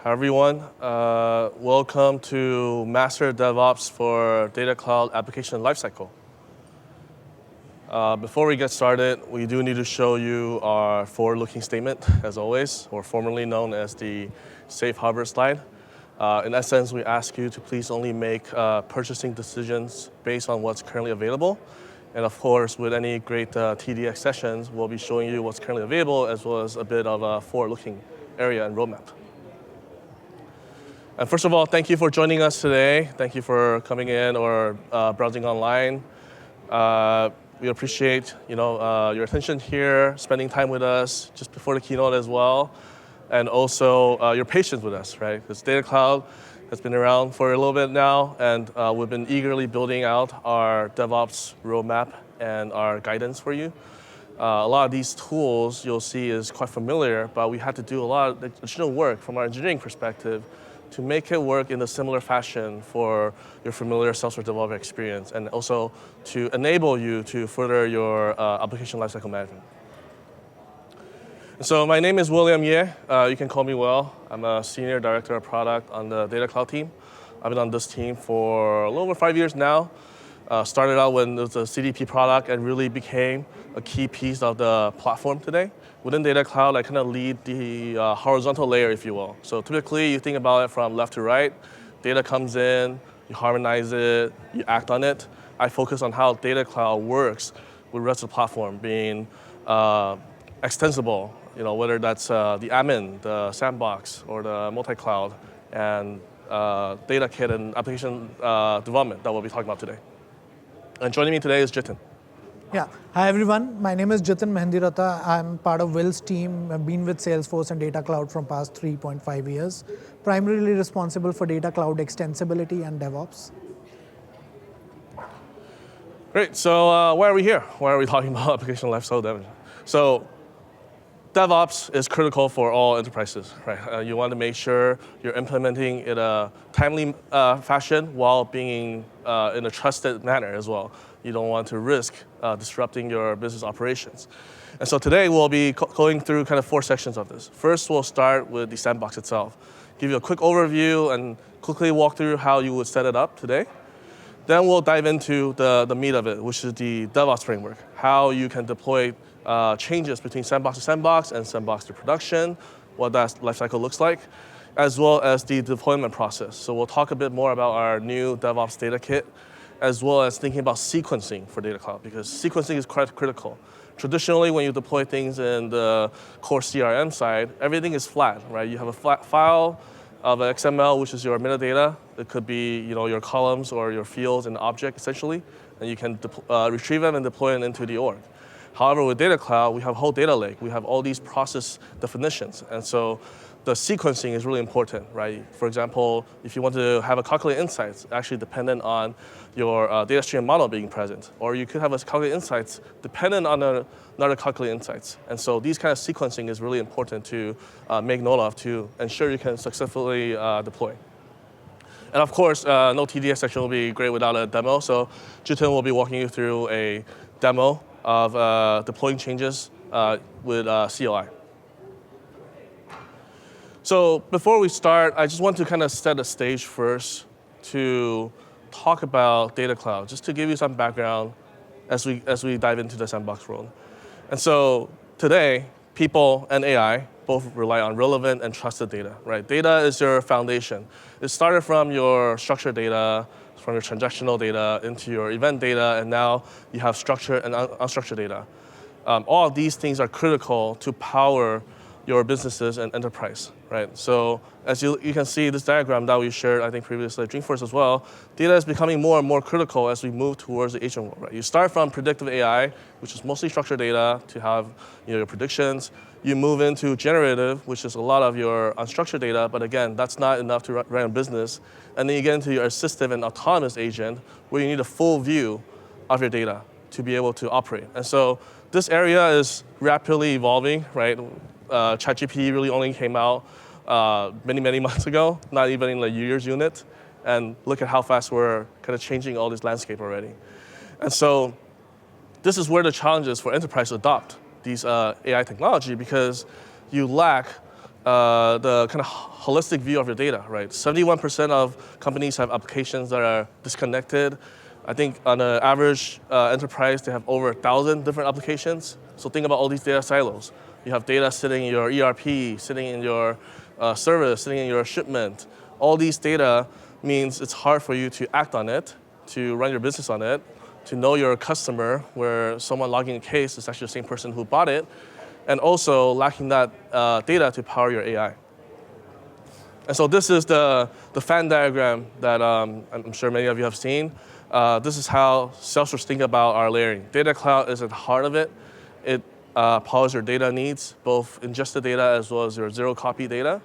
Hi everyone, welcome to Master DevOps for Data Cloud Application Lifecycle. Before we get started, we do need to show you our forward-looking statement, as always, or formerly known as the Safe Harbor slide. In essence, we ask you to please only make purchasing decisions based on what's currently available. And of course, with any great TDX sessions, we'll be showing you what's currently available, as well as a bit of a forward-looking area and roadmap. And first of all, thank you for joining us today. Thank you for coming in or browsing online. We appreciate your attention here, spending time with us just before the keynote as well, and also your patience with us, right? Because Data Cloud has been around for a little bit now, and we've been eagerly building out our DevOps roadmap and our guidance for you. A lot of these tools you'll see is quite familiar, but we had to do a lot of additional work from our engineering perspective to make it work in a similar fashion for your familiar Salesforce Developer experience, and also to enable you to further your application lifecycle management. So my name is William Ye. You can call me Will. I'm a Senior Director of Product on the Data Cloud team. I've been on this team for a little over 5 years now. Started out when it was a CDP product and really became a key piece of the platform today. Within Data Cloud, I kind of lead the horizontal layer, if you will. So typically, you think about it from left to right. Data comes in, you harmonize it, you act on it. I focus on how Data Cloud works with the rest of the platform being extensible, whether that's the admin, the sandbox, or the multi-cloud, and data kit and application development that we'll be talking about today. And joining me today is Jitin. Yeah. Hi, everyone. My name is Jitin Mehendirata. I'm part of Will's team. I've been with Salesforce and Data Cloud from past 3.5 years, primarily responsible for Data Cloud extensibility and DevOps. Great. So why are we here? Why are we talking about application lifecycle management? So DevOps is critical for all enterprises, right? You want to make sure you're implementing in a timely fashion while being in a trusted manner as well. You don't want to risk disrupting your business operations. And so today we'll be going through kind of 4 sections of this. First, we'll start with the sandbox itself. Give you a quick overview and quickly walk through how you would set it up today. Then we'll dive into the meat of it, which is the DevOps framework, how you can deploy changes between sandbox to sandbox and sandbox to production, what that lifecycle looks like, as well as the deployment process. So we'll talk a bit more about our new DevOps data kit, as well as thinking about sequencing for Data Cloud, because sequencing is quite critical. Traditionally, when you deploy things in the core CRM side, everything is flat, right? You have a flat file of XML, which is your metadata. It could be your columns or your fields and object, essentially, and you can retrieve them and deploy them into the org. However, with Data Cloud, we have a whole data lake. We have all these process definitions. And so the sequencing is really important, right? For example, if you want to have a calculate insights, actually dependent on your data stream model being present. Or you could have a calculate insights dependent on another calculate insights. And so these kind of sequencing is really important to make note of to ensure you can successfully deploy. And of course, no TDX section will be great without a demo. So Jitin will be walking you through a demo of deploying changes with CLI. So before we start, I just want to kind of set a stage first to talk about Data Cloud, just to give you some background as we dive into the sandbox world. And so today, people and AI both rely on relevant and trusted data, right? Data is your foundation. It started from your structured data, from your transactional data into your event data, and now you have structured and unstructured data. All of these things are critical to power your businesses and enterprise, right? So as you can see this diagram that we shared, I think previously at Dreamforce as well, data is becoming more and more critical as we move towards the agent world, right? You start from predictive AI, which is mostly structured data to have your predictions. You move into generative, which is a lot of your unstructured data, but again, that's not enough to run a business. And then you get into your assistive and autonomous agent, where you need a full view of your data to be able to operate. And so this area is rapidly evolving, right? ChatGPT really only came out many months ago, not even in the years unit. And look at how fast we're kind of changing all this landscape already. And so this is where the challenge is for enterprise to adopt these AI technology, because you lack the kind of holistic view of your data, right? 71% of companies have applications that are disconnected. I think on an average enterprise, they have over 1,000 different applications. So think about all these data silos. You have data sitting in your ERP, sitting in your service, sitting in your shipment. All these data means it's hard for you to act on it, to run your business on it, to know your customer, where someone logging a case is actually the same person who bought it, and also lacking that data to power your AI. And so this is the fan diagram that I'm sure many of you have seen. This is how Salesforce think about our layering. Data Cloud is at the heart of it. It powers your data needs, both ingested data as well as your zero-copy data.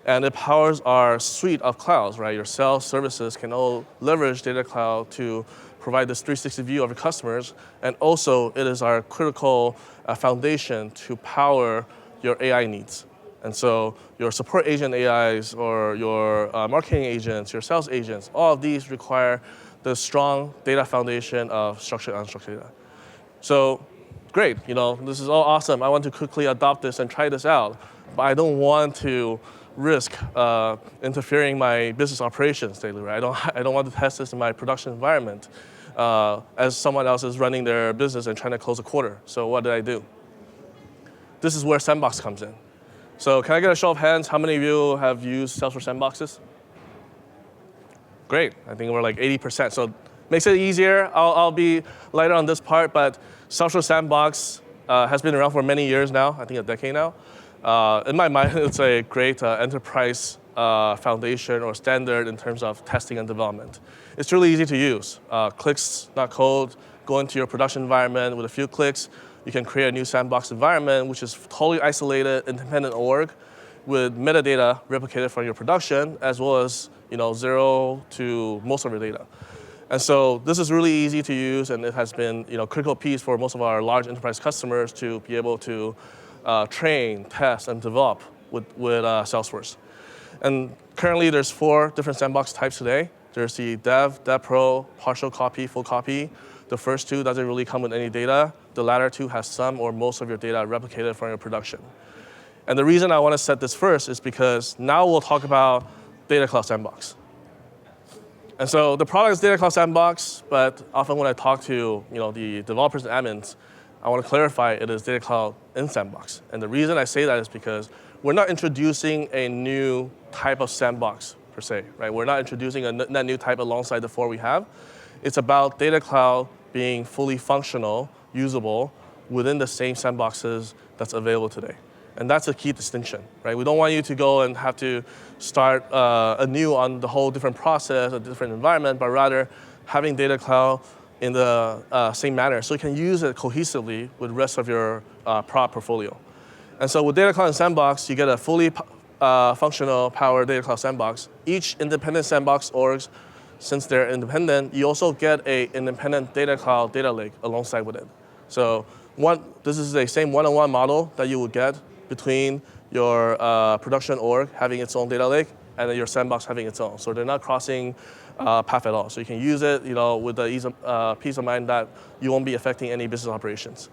And it powers our suite of clouds, right? Your sales services can all leverage Data Cloud to provide this 360 view of your customers. And also, it is our critical foundation to power your AI needs. And so your support agent AIs or your marketing agents, your sales agents, all of these require the strong data foundation of structured and unstructured data. So great, this is all awesome. I want to quickly adopt this and try this out, but I don't want to risk interfering my business operations daily, right? I don't want to test this in my production environment as someone else is running their business and trying to close a quarter. So what did I do? This is where Sandbox comes in. So can I get a show of hands? How many of you have used Salesforce Sandboxes? Great, I think we're like 80%. So makes it easier. I'll be lighter on this part, but Salesforce Sandbox has been around for many years now, I think a decade now. In my mind, it's a great enterprise foundation or standard in terms of testing and development. It's really easy to use. Clicks, not code, go into your production environment with a few clicks. You can create a new sandbox environment, which is totally isolated, independent org, with metadata replicated from your production, as well as zero to most of your data. And so this is really easy to use, and it has been a critical piece for most of our large enterprise customers to be able to train, test, and develop with Salesforce. And currently, there's 4 different sandbox types today. There's the Dev, Dev Pro, partial copy, full copy. The first 2 doesn't really come with any data. The latter 2 has some or most of your data replicated from your production. And the reason I want to set this first is because now we'll talk about Data Cloud Sandbox. And so the product is Data Cloud Sandbox, but often when I talk to the developers and admins, I want to clarify it is Data Cloud in Sandbox. And the reason I say that is because we're not introducing a new type of sandbox per se, right? We're not introducing a net new type alongside the 4 we have. It's about Data Cloud being fully functional, usable within the same sandboxes that's available today. And that's a key distinction, right? We don't want you to go and have to start anew on the whole different process, a different environment, but rather having Data Cloud in the same manner so you can use it cohesively with the rest of your product portfolio. And so with Data Cloud and Sandbox, you get a fully functional, powered Data Cloud Sandbox. Each independent sandbox orgs, since they're independent, you also get an independent Data Cloud data lake alongside with it. So this is the same one-on-one model that you would get between your production org having its own data lake and then your sandbox having its own. So they're not crossing path at all. So you can use it with the peace of mind that you won't be affecting any business operations.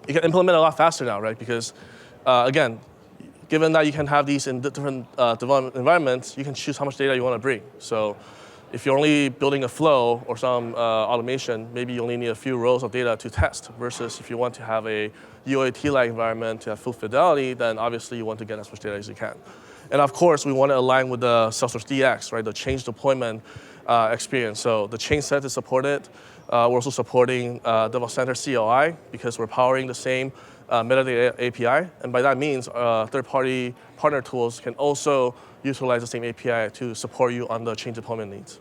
You can implement a lot faster now, right? Because again, given that you can have these in different development environments, you can choose how much data you want to bring. So if you're only building a flow or some automation, maybe you only need a few rows of data to test, versus if you want to have a UAT-like environment to have full fidelity, then obviously you want to get as much data as you can. And of course, we want to align with the Salesforce DX, right? The change deployment experience. So the change set is supported. We're also supporting DevOps Center CLI because we're powering the same metadata API. And by that means, third-party partner tools can also utilize the same API to support you on the change deployment needs.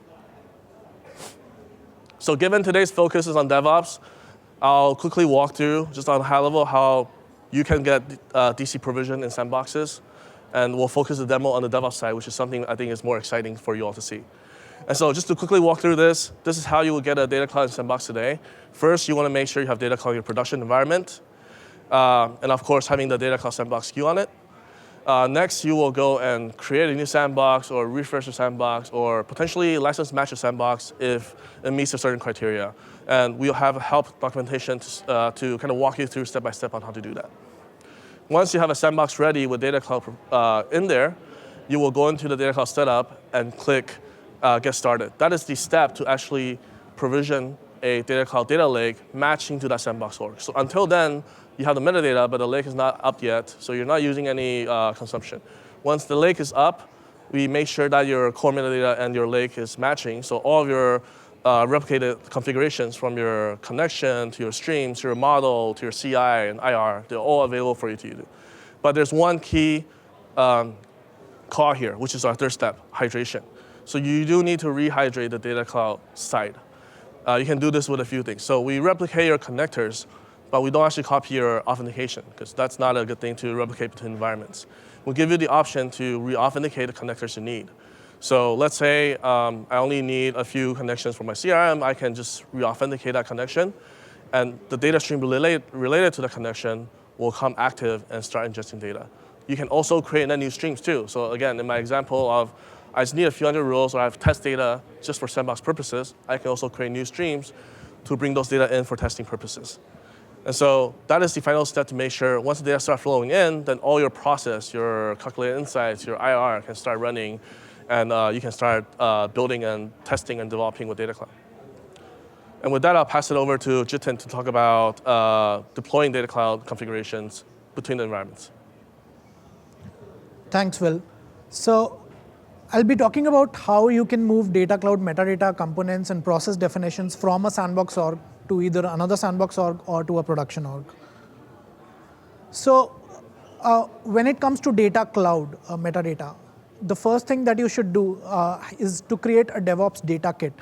So given today's focus is on DevOps, I'll quickly walk through, just on a high level, how you can get DC provision in sandboxes. And we'll focus the demo on the DevOps side, which is something I think is more exciting for you all to see. And so just to quickly walk through this is how you will get a Data Cloud in Sandbox today. First, you want to make sure you have Data Cloud in your production environment. And of course, having the Data Cloud Sandbox SKU on it. Next, you will go and create a new sandbox or refresh your sandbox or potentially license match your sandbox if it meets a certain criteria. And we'll have help documentation to kind of walk you through step by step on how to do that. Once you have a sandbox ready with Data Cloud in there, you will go into the Data Cloud setup and click Get Started. That is the step to actually provision a Data Cloud data lake matching to that sandbox org. So until then, you have the metadata, but the lake is not up yet, so you're not using any consumption. Once the lake is up, we make sure that your core metadata and your lake is matching, so all of your replicated configurations from your connection to your streams, to your model, to your CI and IR, they're all available for you to use. But there's one key call here, which is our third step, hydration. So you do need to rehydrate the Data Cloud side. You can do this with a few things. So we replicate your connectors, but we don't actually copy your authentication, because that's not a good thing to replicate between environments. We'll give you the option to re-authenticate the connectors you need. So let's say I only need a few connections for my CRM. I can just re-authenticate that connection, and the data stream related to the connection will come active and start ingesting data. You can also create new streams too. So again, in my example of I just need a few hundred rows, or I have test data just for sandbox purposes, I can also create new streams to bring those data in for testing purposes. And so that is the final step to make sure once the data start flowing in, then all your process, your calculated insights, your IR can start running, and you can start building and testing and developing with Data Cloud. And with that, I'll pass it over to Jitin to talk about deploying Data Cloud configurations between the environments. Thanks, Will. So I'll be talking about how you can move Data Cloud metadata components and process definitions from a sandbox org to either another sandbox org or to a production org. So when it comes to Data Cloud metadata, the first thing that you should do is to create a DevOps data kit.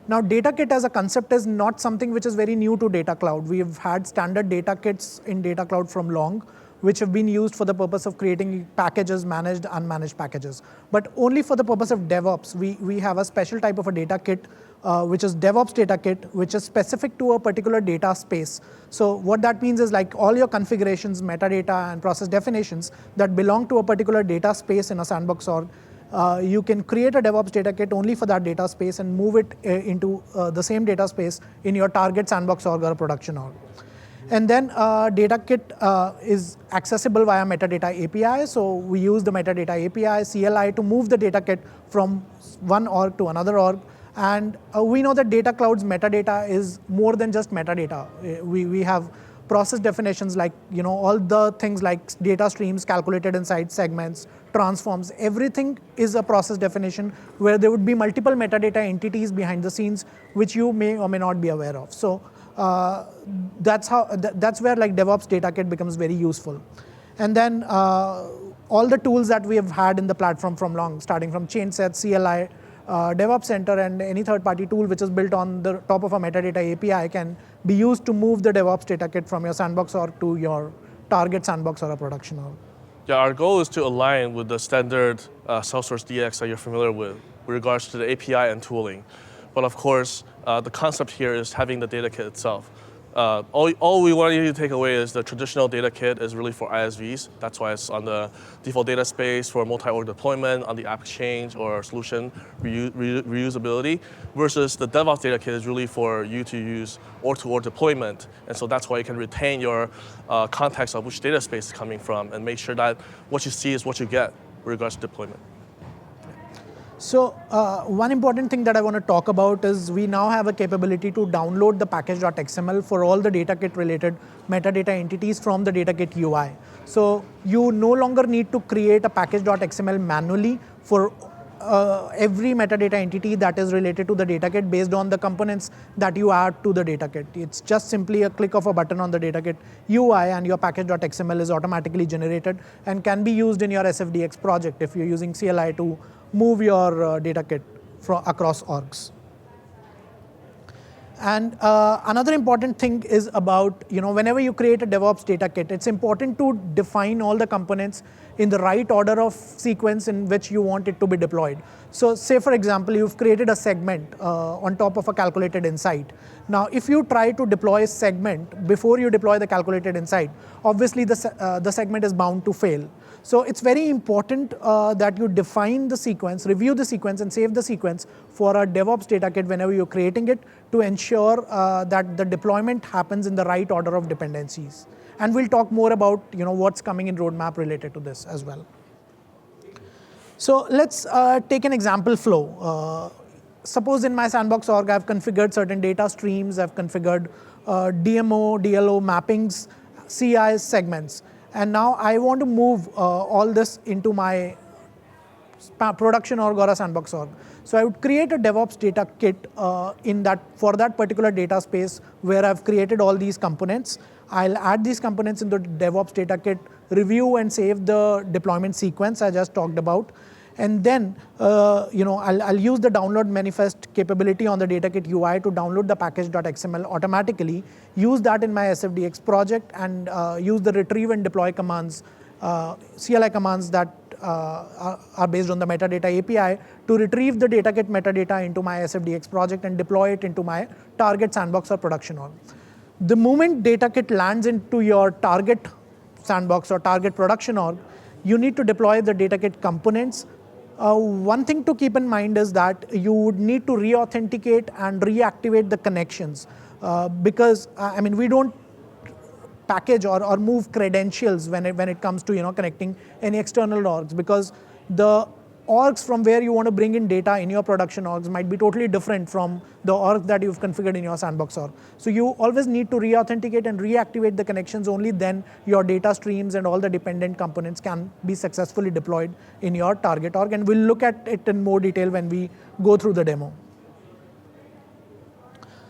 Now, data kit as a concept is not something which is very new to Data Cloud. We've had standard data kits in Data Cloud from long, which have been used for the purpose of creating packages, managed, unmanaged packages. But only for the purpose of DevOps, we have a special type of a data kit, which is DevOps data kit, which is specific to a particular data space. So what that means is like all your configurations, metadata, and process definitions that belong to a particular data space in a sandbox org, you can create a DevOps data kit only for that data space and move it into the same data space in your target sandbox org or a production org. And then data kit is accessible via metadata API. So we use the metadata API, CLI, to move the data kit from one org to another org. And we know that Data Cloud's metadata is more than just metadata. We have process definitions like all the things like data streams, calculated insights, segments, transforms. Everything is a process definition where there would be multiple metadata entities behind the scenes which you may or may not be aware of. So that's where like DevOps data kit becomes very useful. And then all the tools that we have had in the platform from long, starting from ChainSet, CLI, DevOps Center, and any third-party tool which is built on the top of a metadata API can be used to move the DevOps data kit from your sandbox org to your target sandbox or a production org. Yeah, our goal is to align with the standard Salesforce DX that you're familiar with regards to the API and tooling. But of course, the concept here is having the data kit itself. All we want you to take away is the traditional data kit is really for ISVs. That's why it's on the default data space for multi-org deployment, on the app exchange or solution reusability, versus the DevOps data kit is really for you to use org-to-org deployment. And so that's why you can retain your context of which data space is coming from and make sure that what you see is what you get with regards to deployment. So one important thing that I want to talk about is we now have a capability to download the package.xml for all the data kit related metadata entities from the data kit UI. So you no longer need to create a package.xml manually for every metadata entity that is related to the data kit based on the components that you add to the data kit. It's just simply a click of a button on the data kit UI and your package.xml is automatically generated and can be used in your SFDX project if you're using CLI to move your data kit across orgs. And another important thing is about, whenever you create a DevOps data kit, it's important to define all the components in the right order of sequence in which you want it to be deployed. So say, for example, you've created a segment on top of a calculated insight. Now, if you try to deploy a segment before you deploy the calculated insight, obviously the segment is bound to fail. So it's very important that you define the sequence, review the sequence, and save the sequence for a DevOps data kit whenever you're creating it to ensure that the deployment happens in the right order of dependencies. And we'll talk more about what's coming in roadmap related to this as well. So let's take an example flow. Suppose in my sandbox org, I've configured certain data streams, I've configured DMO, DLO mappings, CI segments. And now I want to move all this into my production org or a sandbox org. So I would create a DevOps data kit for that particular data space where I've created all these components. I'll add these components into the DevOps data kit, review and save the deployment sequence I just talked about. And then I'll use the download manifest capability on the DataKit UI to download the package.xml automatically, use that in my SFDX project, and use the retrieve and deploy commands, CLI commands that are based on the metadata API to retrieve the DataKit metadata into my SFDX project and deploy it into my target sandbox or production org. The moment DataKit lands into your target sandbox or target production org, you need to deploy the DataKit components. One thing to keep in mind is that you would need to re-authenticate and reactivate the connections because we don't package or move credentials when it comes to connecting any external orgs, because the orgs from where you want to bring in data in your production orgs might be totally different from the org that you've configured in your sandbox org. So you always need to re-authenticate and reactivate the connections. Only then your data streams and all the dependent components can be successfully deployed in your target org. And we'll look at it in more detail when we go through the demo.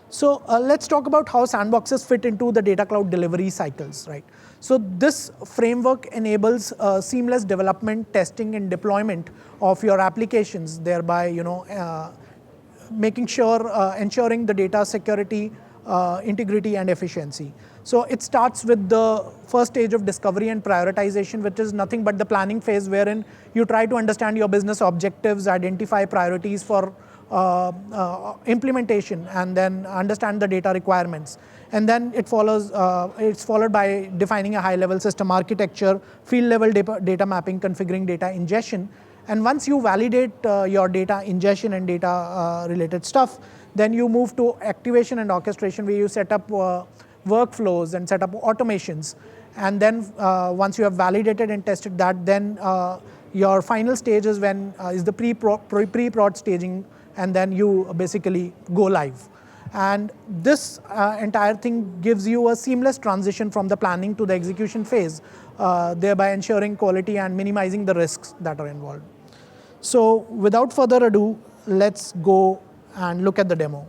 So let's talk about how sandboxes fit into the data cloud delivery cycles, right? So this framework enables seamless development, testing, and deployment of your applications, thereby ensuring the data security, integrity, and efficiency. So it starts with the first stage of discovery and prioritization, which is nothing but the planning phase, wherein you try to understand your business objectives, identify priorities for implementation, and then understand the data requirements. And then it's followed by defining a high-level system architecture, field-level data mapping, configuring data ingestion. And once you validate your data ingestion and data-related stuff, then you move to activation and orchestration, where you set up workflows and set up automations. And then once you have validated and tested that, then your final stage is the pre-prod staging, and then you basically go live. And this entire thing gives you a seamless transition from the planning to the execution phase, thereby ensuring quality and minimizing the risks that are involved. So without further ado, let's go and look at the demo.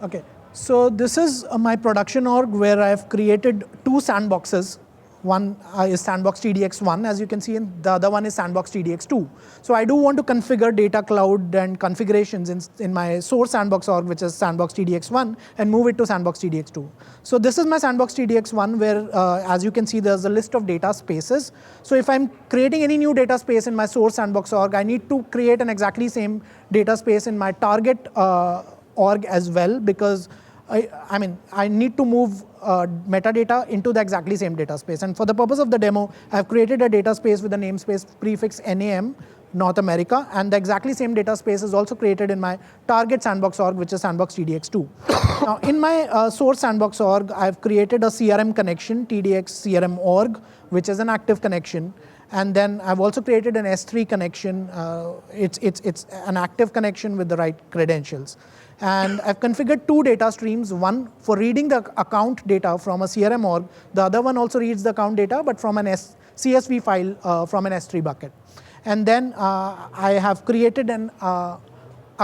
Okay, so this is my production org where I've created two sandboxes. One is sandbox TDX1, as you can see, and the other one is sandbox TDX2. So I do want to configure data cloud and configurations in my source sandbox org, which is sandbox TDX1, and move it to sandbox TDX2. So this is my sandbox TDX1, where, as you can see, there's a list of data spaces. So if I'm creating any new data space in my source sandbox org, I need to create an exactly same data space in my target org as well, because I need to move metadata into the exactly same data space. And for the purpose of the demo, I've created a data space with a namespace prefix NAM, North America, and the exactly same data space is also created in my target sandbox org, which is sandbox TDX2. Now, in my source sandbox org, I've created a CRM connection, TDX CRM org, which is an active connection. And then I've also created an S3 connection. It's an active connection with the right credentials. And I've configured two data streams, one for reading the account data from a CRM org. The other one also reads the account data, but from an CSV file from an S3 bucket. And then I have created a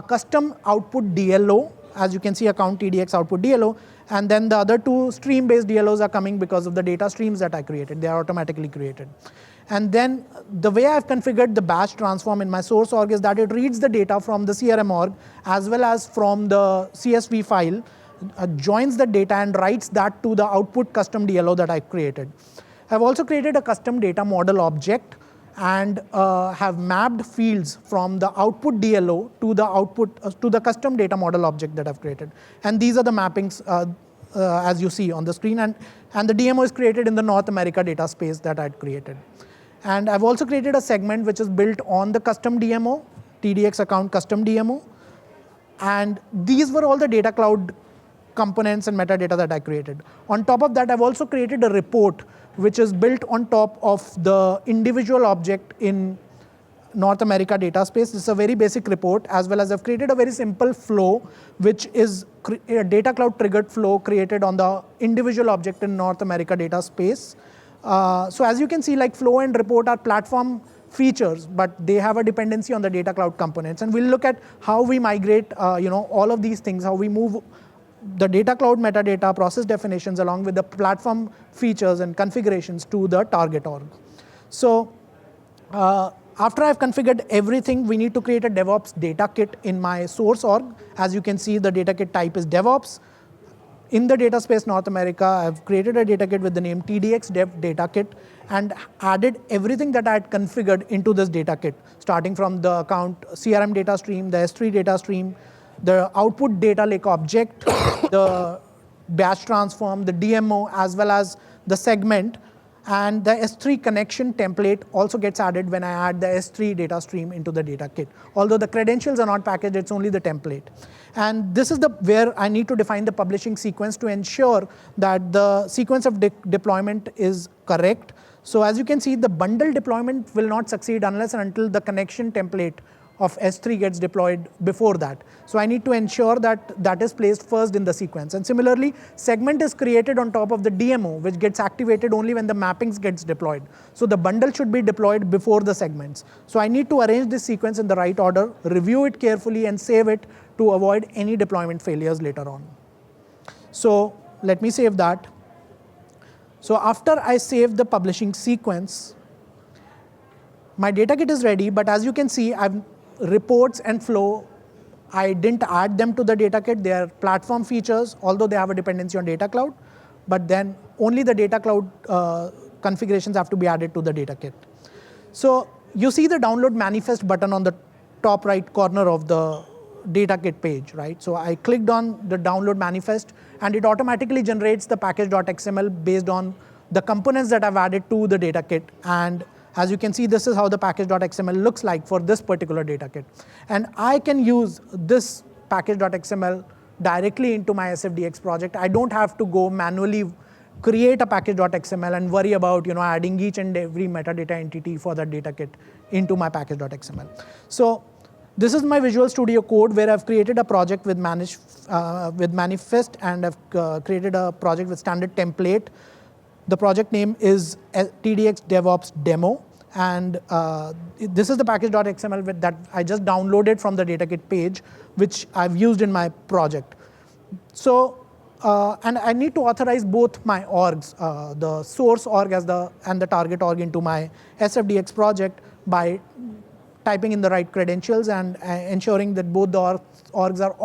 custom output DLO, as you can see, account TDX output DLO. And then the other two stream-based DLOs are coming because of the data streams that I created. They are automatically created. And then the way I've configured the batch transform in my source org is that it reads the data from the CRM org as well as from the CSV file, joins the data and writes that to the output custom DLO that I created. I've also created a custom data model object and have mapped fields from the output DLO to the custom data model object that I've created. And these are the mappings as you see on the screen, and the DMO is created in the North America data space that I'd created. And I've also created a segment which is built on the custom DMO, TDX account custom DMO. And these were all the data cloud components and metadata that I created. On top of that, I've also created a report which is built on top of the individual object in North America data space. This is a very basic report, as well as I've created a very simple flow, which is a data cloud triggered flow created on the individual object in North America data space. So as you can see, like flow and report are platform features, but they have a dependency on the data cloud components. And we'll look at how we migrate all of these things, how we move the data cloud metadata, process definitions, along with the platform features and configurations to the target org. So after I've configured everything, we need to create a DevOps data kit in my source org. As you can see, the data kit type is DevOps. In the data space North America, I've created a data kit with the name TDX Dev Data Kit and added everything that I had configured into this data kit, starting from the account CRM data stream, the S3 data stream, the output data lake object, the batch transform, the DMO, as well as the segment. And the S3 connection template also gets added when I add the S3 data stream into the data kit. Although the credentials are not packaged, it's only the template. And this is where I need to define the publishing sequence to ensure that the sequence of deployment is correct. So as you can see, the bundle deployment will not succeed unless and until the connection template of S3 gets deployed before that. So I need to ensure that that is placed first in the sequence. And similarly, segment is created on top of the DMO, which gets activated only when the mappings gets deployed. So the bundle should be deployed before the segments. So I need to arrange this sequence in the right order, review it carefully, and save it to avoid any deployment failures later on. So let me save that. So after I save the publishing sequence, my data kit is ready, but as you can see, reports and flow, I didn't add them to the data kit. They are platform features, although they have a dependency on data cloud, but then only the data cloud configurations have to be added to the data kit. So you see the download manifest button on the top right corner of the data kit page, right? So I clicked on the download manifest, and it automatically generates the package.xml based on the components that I've added to the data kit. And as you can see, this is how the package.xml looks like for this particular data kit. And I can use this package.xml directly into my SFDX project. I don't have to go manually create a package.xml and worry about adding each and every metadata entity for that data kit into my package.xml. So this is my Visual Studio Code where I've created a project with manifest, and I've created a project with standard template. The project name is TDX DevOps Demo. And this is the package.xml that I just downloaded from the data kit page, which I've used in my project. So, and I need to authorize both my orgs, the source org and the target org into my SFDX project by typing in the right credentials and ensuring that both the orgs are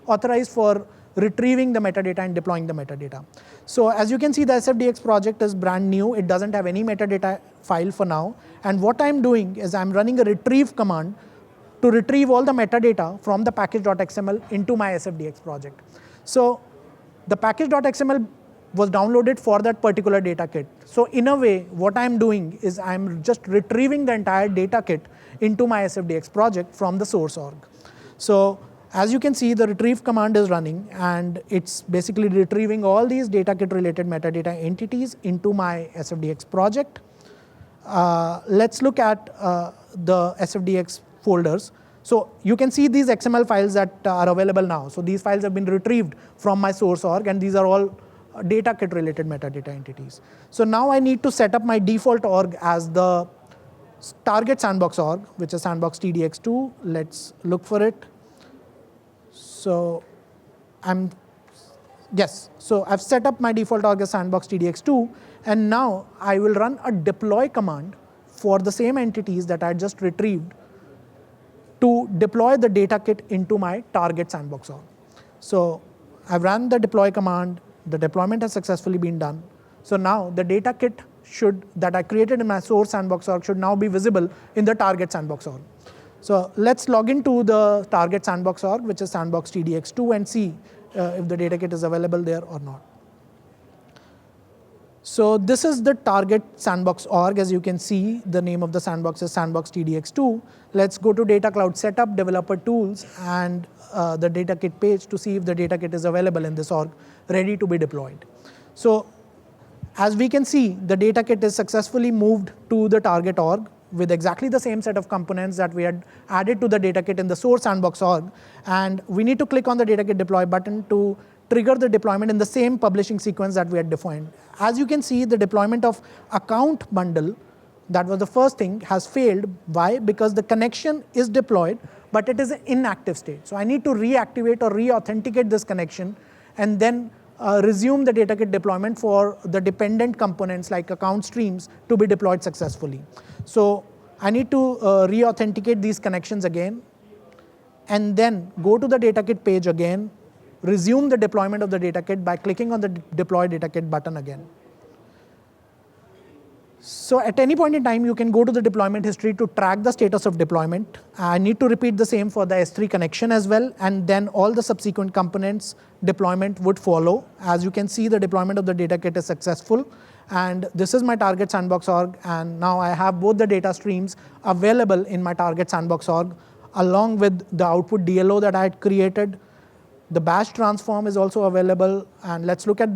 authorized for retrieving the metadata and deploying the metadata. So as you can see, the SFDX project is brand new. It doesn't have any metadata file for now. And what I'm doing is I'm running a retrieve command to retrieve all the metadata from the package.xml into my SFDX project. So the package.xml was downloaded for that particular data kit. So in a way, what I'm doing is I'm just retrieving the entire data kit into my SFDX project from the source org. So as you can see, the retrieve command is running, and it's basically retrieving all these data kit related metadata entities into my SFDX project. Let's look at the SFDX folders. So you can see these XML files that are available now. So these files have been retrieved from my source org, and these are all data kit related metadata entities. So now I need to set up my default org as the target sandbox org, which is sandbox TDX2. Let's look for it. So so I've set up my default org as sandbox TDX2, and now I will run a deploy command for the same entities that I just retrieved to deploy the data kit into my target sandbox org. So I've run the deploy command. The deployment has successfully been done. So now the data kit that I created in my source sandbox org should now be visible in the target sandbox org. So let's log into the target sandbox org, which is sandbox TDX2, and see if the data kit is available there or not. So this is the target sandbox org. As you can see, the name of the sandbox is Sandbox TDX2. Let's go to Data Cloud Setup, Developer Tools, and the data kit page to see if the data kit is available in this org, ready to be deployed. So as we can see, the data kit is successfully moved to the target org with exactly the same set of components that we had added to the data kit in the source sandbox org. And we need to click on the data kit deploy button to trigger the deployment in the same publishing sequence that we had defined. As you can see, the deployment of account bundle, that was the first thing, has failed. Why? Because the connection is deployed, but it is an inactive state. So I need to reactivate or re-authenticate this connection and then resume the data kit deployment for the dependent components like account streams to be deployed successfully. So I need to re-authenticate these connections again, and then go to the data kit page again, resume the deployment of the data kit by clicking on the deploy data kit button again. So at any point in time, you can go to the deployment history to track the status of deployment. I need to repeat the same for the S3 connection as well, and then all the subsequent components deployment would follow. As you can see, the deployment of the data kit is successful, and this is my target sandbox org, and now I have both the data streams available in my target sandbox org, along with the output DLO that I had created. The bash transform is also available, and let's look at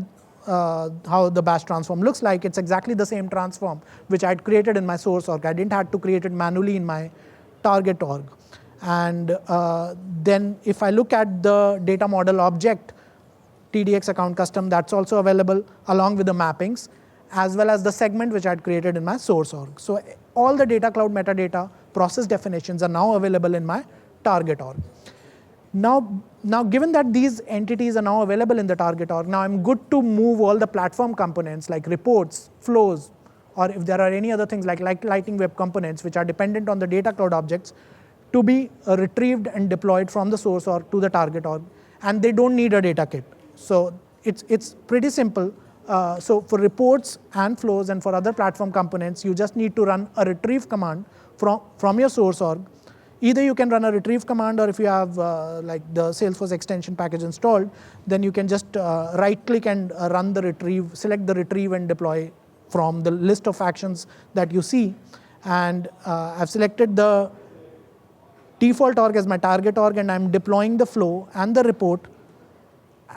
how the bash transform looks like. It's exactly the same transform which I had created in my source org. I didn't have to create it manually in my target org. And then if I look at the data model object, TDX account custom, that's also available along with the mappings, as well as the segment which I had created in my source org. So all the data cloud metadata process definitions are now available in my target org. Now, given that these entities are now available in the target org, now I'm good to move all the platform components like reports, flows, or if there are any other things like Lightning Web components which are dependent on the data cloud objects to be retrieved and deployed from the source org to the target org, and they don't need a data kit. So it's pretty simple. So for reports and flows and for other platform components, you just need to run a retrieve command from your source org. Either you can run a retrieve command, or if you have like the Salesforce extension package installed, then you can just right-click and run the retrieve, select the retrieve and deploy from the list of actions that you see. And I've selected the default org as my target org, and I'm deploying the flow and the report.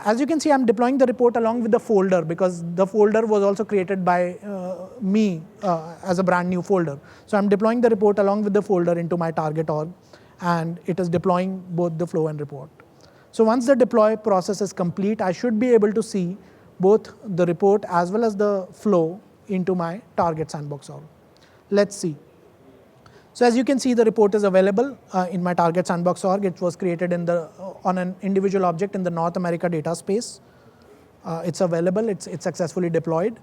As you can see, I'm deploying the report along with the folder, because the folder was also created by me as a brand new folder. So I'm deploying the report along with the folder into my target org, and it is deploying both the flow and report. So once the deploy process is complete, I should be able to see both the report as well as the flow into my target sandbox org. Let's see. So as you can see, the report is available in my target sandbox org. It was created on an individual object in the North America data space. It's available, it's successfully deployed,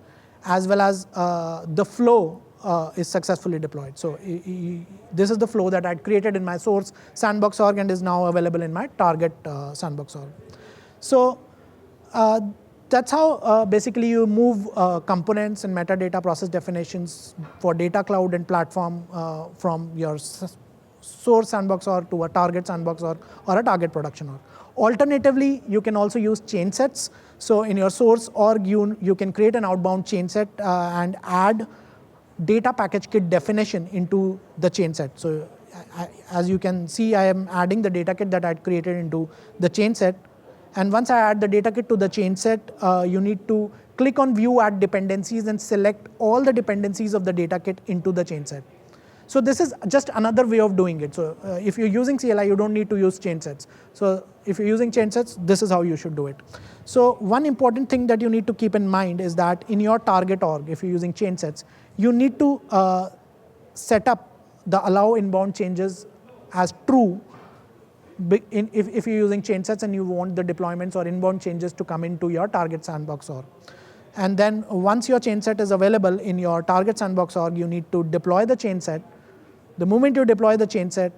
as well as the flow is successfully deployed. So this is the flow that I had created in my source sandbox org and is now available in my target sandbox org. So that's how basically you move components and metadata process definitions for data cloud and platform from your source sandbox org to a target sandbox org or a target production org. Alternatively, you can also use chain sets. So in your source org, you can create an outbound chain set and add data package kit definition into the chain set. So as you can see, I am adding the data kit that I had created into the chain set. And once I add the data kit to the chain set, you need to click on View Add Dependencies and select all the dependencies of the data kit into the chain set. So this is just another way of doing it. So if you're using CLI, you don't need to use chain sets. So if you're using chain sets, this is how you should do it. So one important thing that you need to keep in mind is that in your target org, if you're using chain sets, you need to set up the allow inbound changes as true if you're using chain sets and you want the deployments or inbound changes to come into your target sandbox org. And then once your chain set is available in your target sandbox org, you need to deploy the chain set. The moment you deploy the chain set,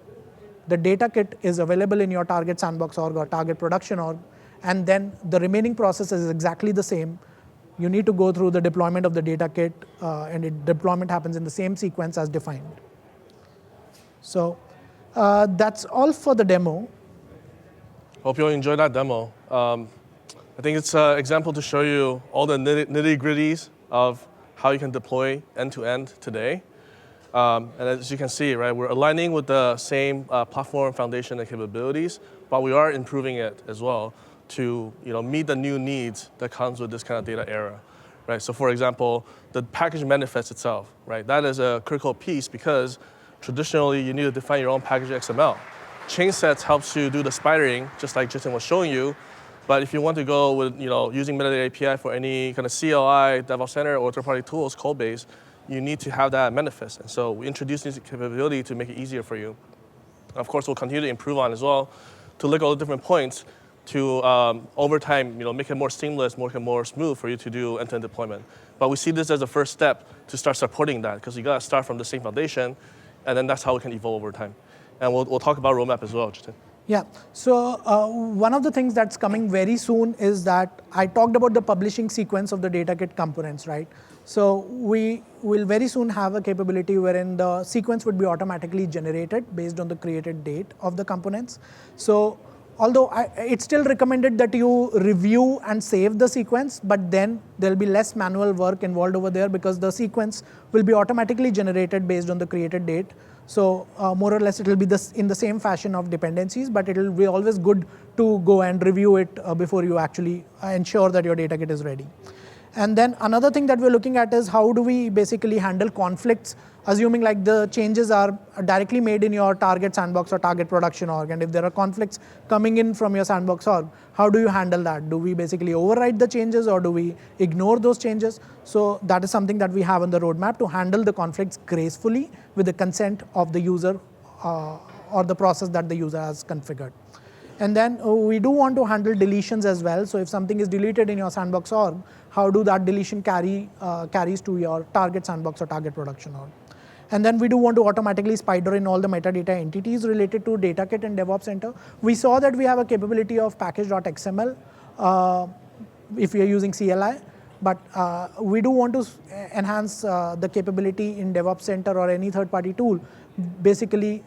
the data kit is available in your target sandbox org or target production org, and then the remaining process is exactly the same. You need to go through the deployment of the data kit, and deployment happens in the same sequence as defined. So that's all for the demo. Hope you enjoyed that demo. I think it's an example to show you all the nitty-gritties of how you can deploy end-to-end today. And as you can see, right, we're aligning with the same platform foundation and capabilities, but we are improving it as well to meet the new needs that comes with this kind of data era. Right? So for example, the package manifest itself, right? That is a critical piece because traditionally you need to define your own package XML. Chain sets helps you do the spidering, just like Jason was showing you. But if you want to go with using metadata API for any kind of CLI, DevOps Center, or third-party tools, code base, you need to have that manifest. And so we introduced this capability to make it easier for you. Of course, we'll continue to improve on as well to look at all the different points to, over time, make it more seamless, make it more smooth for you to do end-to-end deployment. But we see this as a first step to start supporting that because you got to start from the same foundation, and then that's how it can evolve over time. And we'll talk about roadmap as well, Justin. Yeah, so one of the things that's coming very soon is that I talked about the publishing sequence of the data kit components, right? So we will very soon have a capability wherein the sequence would be automatically generated based on the created date of the components. So although it's still recommended that you review and save the sequence, but then there'll be less manual work involved over there because the sequence will be automatically generated based on the created date. So more or less it will be in the same fashion of dependencies, but it will be always good to go and review it before you actually ensure that your data kit is ready. And then another thing that we're looking at is how do we basically handle conflicts, assuming like the changes are directly made in your target sandbox or target production org, and if there are conflicts coming in from your sandbox org, how do you handle that? Do we basically override the changes or do we ignore those changes? So that is something that we have on the roadmap to handle the conflicts gracefully with the consent of the user or the process that the user has configured. And then we do want to handle deletions as well. So if something is deleted in your sandbox org, how do that deletion carries to your target sandbox or target production org? And then we do want to automatically spider in all the metadata entities related to DataKit and DevOps Center. We saw that we have a capability of package.xml if we are using CLI, but we do want to enhance the capability in DevOps Center or any third-party tool, basically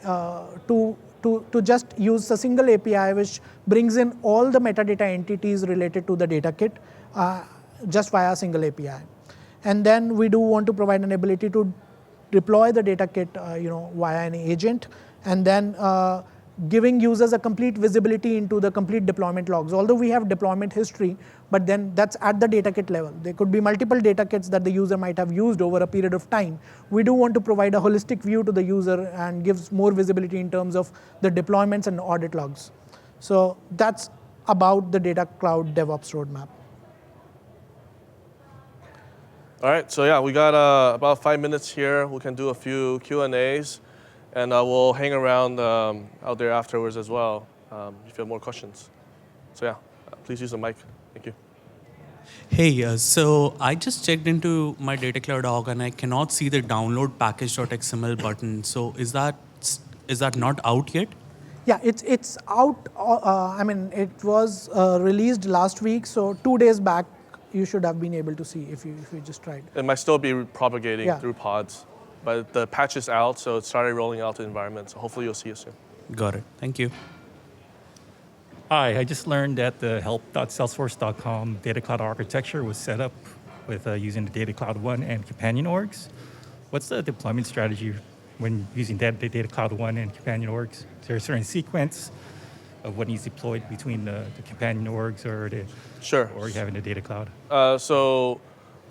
to just use a single API which brings in all the metadata entities related to the DataKit just via a single API. And then we do want to provide an ability to deploy the DataKit via an agent, and then giving users a complete visibility into the complete deployment logs. Although we have deployment history, but then that's at the DataKit level. There could be multiple DataKits that the user might have used over a period of time. We do want to provide a holistic view to the user and gives more visibility in terms of the deployments and audit logs. So that's about the Data Cloud DevOps roadmap. All right, so yeah, we got about 5 minutes here. We can do a few Q&As, and we'll hang around out there afterwards as well if you have more questions. So yeah, please use the mic. Thank you. Hey, so I just checked into my Data Cloud org and I cannot see the download package.xml button. So is that not out yet? Yeah, it's out. It was released last week, so 2 days back. You should have been able to see if you just tried. It might still be propagating through pods, but the patch is out, so it started rolling out to the environment. So hopefully you'll see it soon. Got it. Thank you. Hi, I just learned that the help.salesforce.com data cloud architecture was set up with using the Data Cloud 1 and companion orgs. What's the deployment strategy when using the Data Cloud 1 and companion orgs? Is there a certain sequence of what needs deployed between the companion orgs or the org having the data cloud? So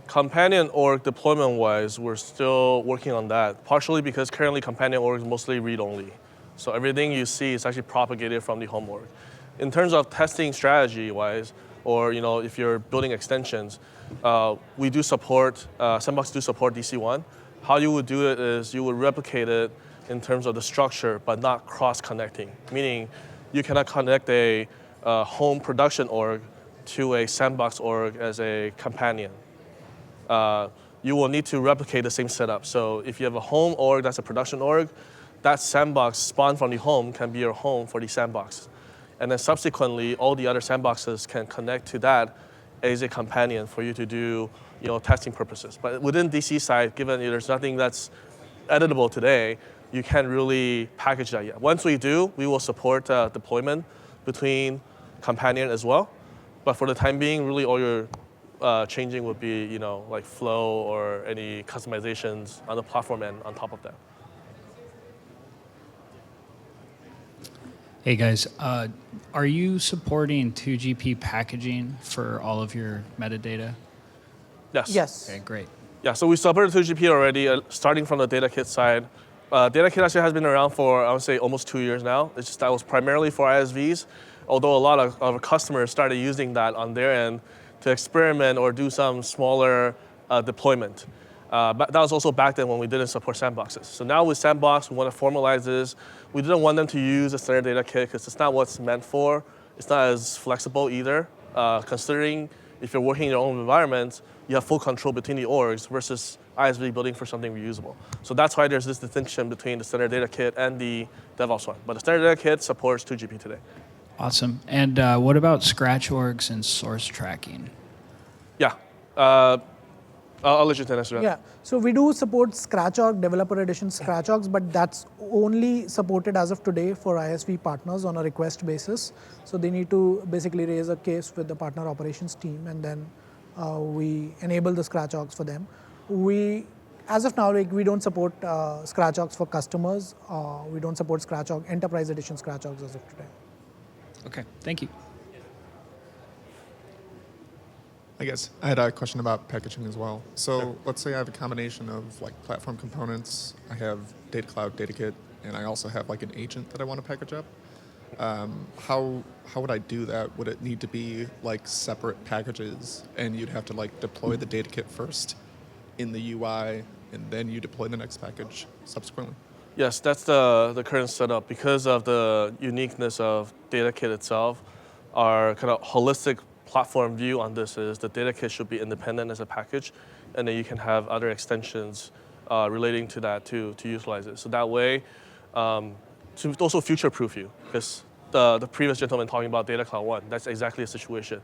companion org deployment-wise, we're still working on that, partially because currently companion org is mostly read-only. So everything you see is actually propagated from the home org. In terms of testing strategy-wise, or if you're building extensions, we do support, Sandbox do support DC1. How you would do it is you would replicate it in terms of the structure, but not cross-connecting, meaning you cannot connect a home production org to a sandbox org as a companion. You will need to replicate the same setup. So if you have a home org that's a production org, that sandbox spawned from the home can be your home for the sandbox. And then subsequently, all the other sandboxes can connect to that as a companion for you to do testing purposes. But within DC side, given there's nothing that's editable today, you can't really package that yet. Once we do, we will support deployment between companion as well. But for the time being, really all you're changing would be, like flow or any customizations on the platform end on top of that. Hey guys, are you supporting 2GP packaging for all of your metadata? Yes. Yes. Okay, great. Yeah, so we supported 2GP already, starting from the data kit side. Data kit actually has been around for, I would say, almost 2 years now. It's just that was primarily for ISVs, although a lot of our customers started using that on their end to experiment or do some smaller deployment. But that was also back then when we didn't support sandboxes. So now with sandbox, we want to formalize this. We didn't want them to use the standard data kit because it's not what it's meant for. It's not as flexible either, considering if you're working in your own environment, you have full control between the orgs versus ISV building for something reusable. So that's why there's this distinction between the standard data kit and the DevOps one. But the standard data kit supports 2GP today. Awesome. And what about scratch orgs and source tracking? Yeah. I'll let you answer that. Yeah, so we do support ScratchOrg, Developer Edition ScratchOrgs, but that's only supported as of today for ISV partners on a request basis. So they need to basically raise a case with the partner operations team, and then we enable the ScratchOrgs for them. As of now, we don't support ScratchOrgs for customers. We don't support ScratchOrg, Enterprise Edition ScratchOrgs as of today. Okay, thank you. I guess I had a question about packaging as well. So let's say I have a combination of like platform components. I have Data Cloud, Data Kit, and I also have like an agent that I want to package up. How would I do that? Would it need to be like separate packages, and you'd have to like deploy the Data Kit first in the UI, and then you deploy the next package subsequently? Yes, that's the current setup. Because of the uniqueness of Data Kit itself, our kind of holistic platform view on this is the Data Kit should be independent as a package, and then you can have other extensions relating to that to utilize it. So that way, to also future-proof you, because the previous gentleman talking about Data Cloud 1, that's exactly the situation.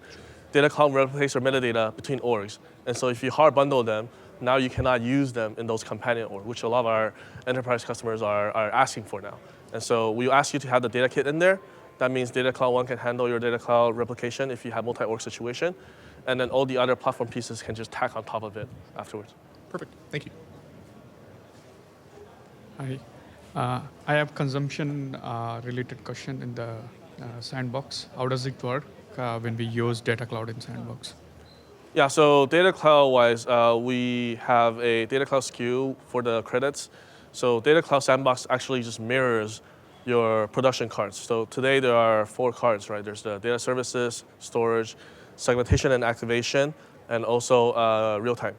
Data Cloud replicates your metadata between orgs, and so if you hard bundle them, now you cannot use them in those companion orgs, which a lot of our enterprise customers are asking for now. And so we ask you to have the Data Kit in there. That means Data Cloud 1 can handle your Data Cloud replication if you have multi-org situation, and then all the other platform pieces can just tack on top of it afterwards. Perfect. Thank you. Hi. I have consumption related question in the sandbox. How does it work when we use Data Cloud in sandbox? Yeah, so Data Cloud-wise, we have a Data Cloud SKU for the credits. So Data Cloud Sandbox actually just mirrors your production cards. So today there are 4 cards, right? There's the data services, storage, segmentation and activation, and also real-time.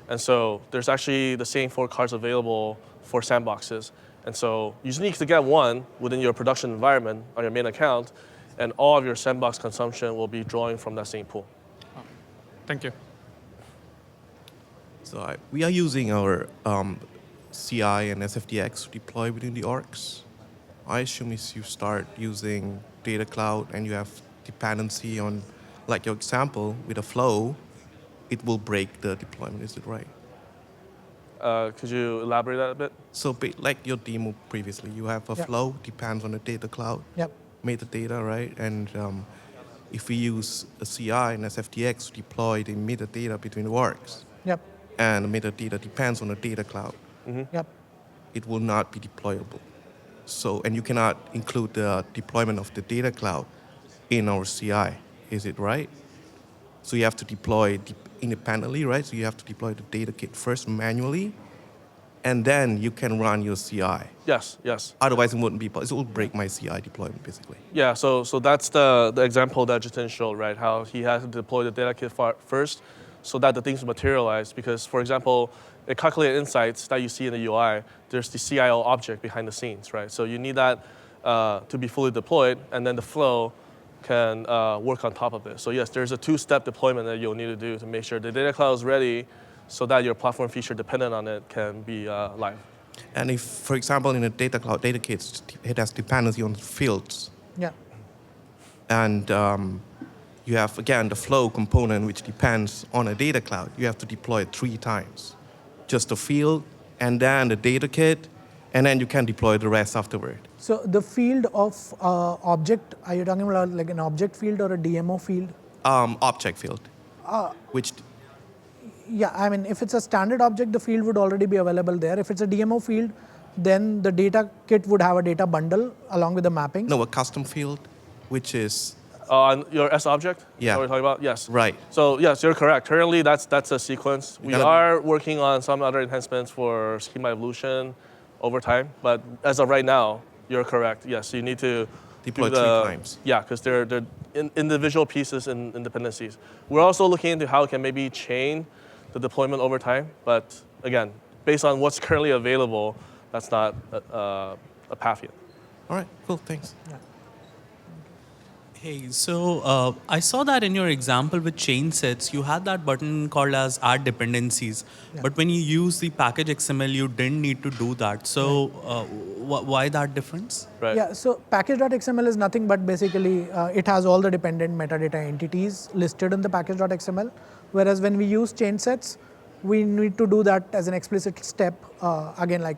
And so there's actually the same 4 cards available for sandboxes. And so you just need to get one within your production environment on your main account, and all of your sandbox consumption will be drawing from that same pool. Thank you. So we are using our CI and SFDX to deploy within the orgs. I assume if you start using Data Cloud and you have dependency on, like your example, with a flow, it will break the deployment, is it right? Could you elaborate that a bit? So like your demo previously, you have a flow, depends on the Data Cloud, Yep. metadata, right? And if we use a CI and SFDX to deploy the metadata between the orgs, Yep. and the metadata depends on the Data Cloud, Yep. it will not be deployable. So, and you cannot include the deployment of the Data Cloud in our CI, is it right? So you have to deploy independently, right? So you have to deploy the Data Kit first manually, and then you can run your CI. Yes, yes. Otherwise, it wouldn't be possible. It will break my CI deployment, basically. Yeah, so that's the example that Jitin showed, right? How he has to deploy the Data Kit first so that the things materialize. Because, for example, the calculated insights that you see in the UI, there's the CIO object behind the scenes, right? So you need that to be fully deployed, and then the flow can work on top of it. So yes, there's a 2-step deployment that you'll need to do to make sure the Data Cloud is ready so that your platform feature dependent on it can be live. And if, for example, in a Data Cloud Data Kit, it has dependency on fields. Yeah. And you have, again, the flow component, which depends on a Data Cloud. You have to deploy it 3 times. Just the field, and then the Data Kit, and then you can deploy the rest afterward. So the field of object, are you talking about like an object field or a DMO field? object field. Which Yeah, I mean, if it's a standard object, the field would already be available there. If it's a DMO field, then the data kit would have a data bundle along with the mappings. no, a custom field, which is On your S object? Yeah. Is that what you're talking about? Yes. right. So yes, you're correct. Currently, that's a sequence. We gotta be- are working on some other enhancements for schema evolution over time, but as of right now, you're correct. Yes, you need to Deploy do 3 the- times. Yeah, because they're individual pieces and dependencies. We're also looking into how we can maybe chain the deployment over time, but again, based on what's currently available, that's not a path yet. All right, cool, thanks. Hey, so I saw that in your example with chain sets, you had that button called as add dependencies. Yeah. But when you use the package XML, you didn't need to do that. So why that difference? Right. Yeah, so package.xml is nothing but basically it has all the dependent metadata entities listed in the package.xml. Whereas when we use chain sets, we need to do that as an explicit step. Again, like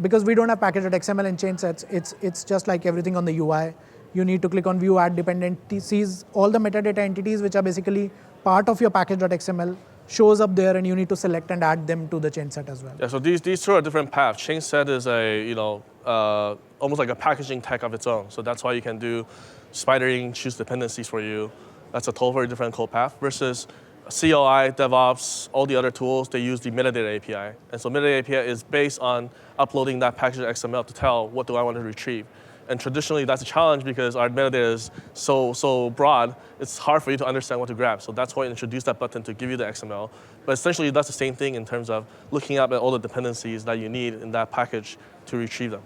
because we don't have package.xml and chain sets, it's just like everything on the UI. You need to click on view add dependencies. All the metadata entities which are basically part of your package.xml shows up there, and you need to select and add them to the chain set as well. Yeah, so these two are different paths. Chain set is almost like a packaging tag of its own. So that's why you can do spidering, choose dependencies for you. That's a totally different code path versus CLI, DevOps, all the other tools, they use the metadata API. And so metadata API is based on uploading that package XML to tell what do I want to retrieve. And traditionally, that's a challenge because our metadata is so broad, it's hard for you to understand what to grab. So that's why we introduced that button to give you the XML. But essentially, that's the same thing in terms of looking up at all the dependencies that you need in that package to retrieve them.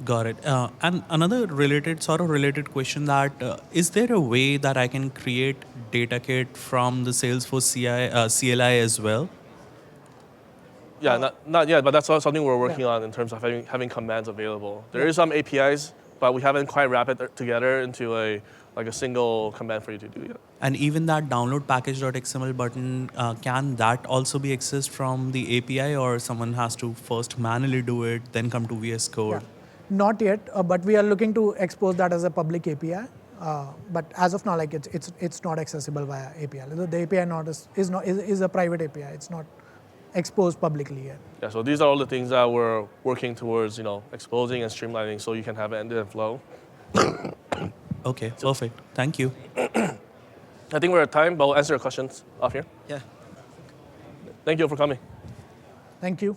Got it. And another sort of related question that is there a way that I can create data kit from the Salesforce CLI as well? Yeah, not yet, but that's also something we're working on in terms of having commands available. There is some APIs, but we haven't quite wrapped it together into a single command for you to do yet. And even that download package.xml button, can that also be accessed from the API, or someone has to first manually do it, then come to VS Code? Yeah. Not yet, but we are looking to expose that as a public API. But as of now, like it's not accessible via API. The API is a private API. It's not exposed publicly yet. Yeah, so these are all the things that we're working towards, exposing and streamlining so you can have an end-to-end flow. Okay, perfect. Thank you. I think we're at time, but we'll answer your questions off here. Yeah. Thank you for coming. Thank you.